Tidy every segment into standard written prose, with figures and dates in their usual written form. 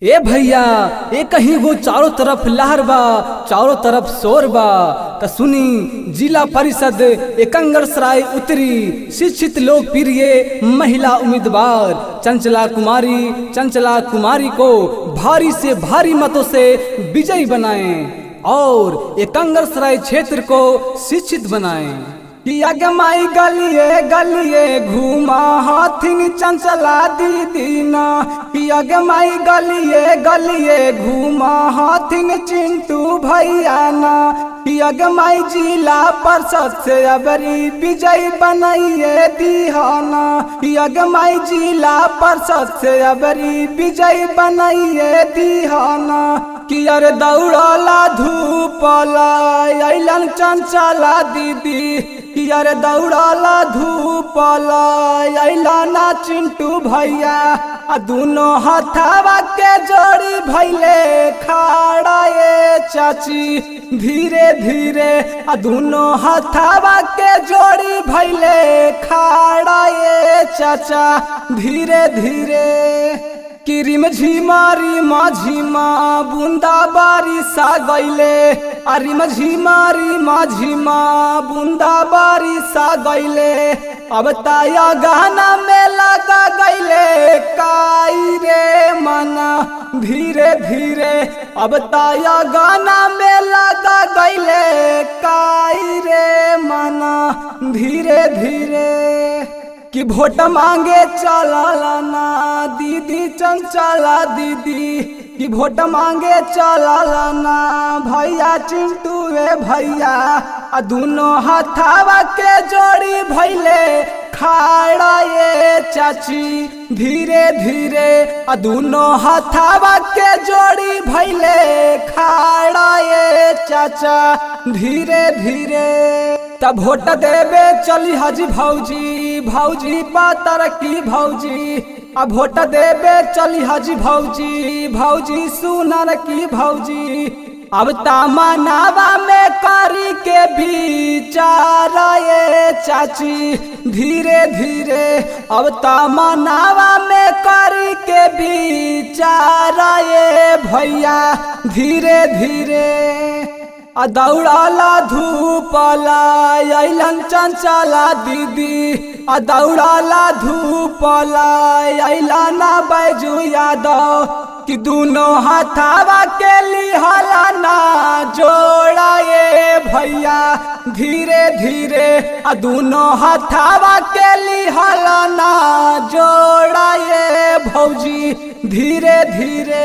ए भैया ए कहीं वो चारों तरफ लहर बा, चारों तरफ शोर बा। त सुनी जिला परिषद एकंगरसराय उत्तरी शिक्षित लोकप्रिय महिला उम्मीदवार चंचला कुमारी को भारी से भारी मतों से विजयी बनाएं और एकंगरसराय क्षेत्र को शिक्षित बनाएं। माई गलिए गलिए घूमा हाथिन चंचला दीदी ना, माई गलिए गलिए घूमा हाथिन चिंटू भैया ना, माई जिला परिषद से अबरी विजय बनाइए दीहाना, माई जिला परिषद से अबरी विजय बनाइए दीहाना। कि अरे दौड़ला धूपला अलन चंचला दीदी, यार दौड़ला धूपला अलाना चिंटू भैया, दोनों हथवा के जोड़ी भैले खड़ा ये चाची धीरे धीरे, दोनों हथवा के जोड़ी भैले खड़ा ये चाचा धीरे धीरे। कि रिम झिमारी माझिमा बूंदा बारिश आ गईले, रिम झिमारी माझिमा बूंदा बारिश आ गईले, अब ताया गाना में लगा गईले काई रे मना धीरे धीरे, अब ताया गाना में लगा गईले काई रे मना धीरे धीरे। कि वोट मांगे चला ना दीदी चंचला दीदी, कि वोट मांगे चला ना भैया चिंटू वे भैया, दोनों हथवा के जोड़ी भैले खड़ा ये चाची धीरे धीरे, दोनों हथवा के जोड़ी भैले खड़ा ये चाचा धीरे धीरे। तब वोट देवे चली हजी भौजी भौजी पातर की भौजी, अब वोट देवे चली हजी भौजी भौजी सुनर की भौजी, अब तमन्नावा में करी के बिचारा ये चाची धीरे धीरे, अब तमन्नावा में करी के बिचारा ये भैया धीरे धीरे। दौड़ला धूपला अलन चंचला दीदी, दौड़ला धूपला अलाना बैजू यादव, कि दोनों हथवा के लिहला ना जोड़ा ये भैया धीरे धीरे, दोनों हथवा के लिहला ना जोड़ा ये भौजी धीरे धीरे।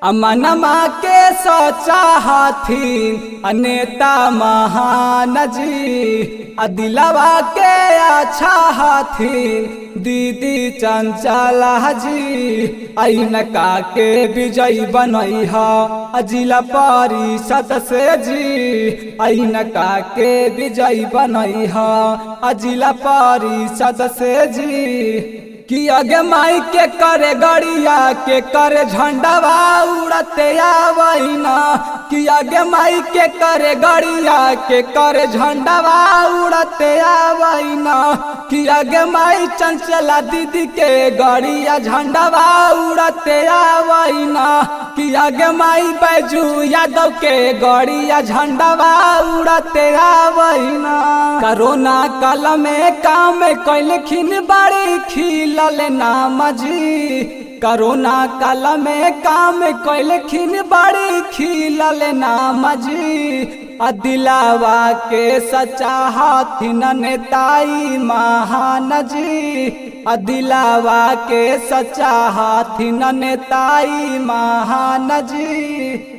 अमनमा के सोचा हाथीन नेता महान जी, दिलवा के अच्छा हाथीन दीदी चंचला जी, अनका के विजयी बनई है जिला परिषद से जी, अनका के विजयी बनई है जिला परिषद से जी। कि आगे माई के करे गड़िया के करे झंडवा उड़ते आवैना, कि आगे माई के करे गड़िया के करे झंडवा उड़ते आवैना, कि आगे माई चंचला दीदी के गड़िया झंडवा उड़ते आवैना, कि आगे माई बैजू यादव के गड़िया झंडवा उड़ते आवैना। कोरोना काल में काम कैल खिन बड़ी खिल नाम जी, कोरोना काल में काम कैल खिन बड़ी खिलल नाम जी, दिलावा के सच्चा हाथिन नेताई महान जी, दिलावा के सच्चा हाथिन नेताई महान जी।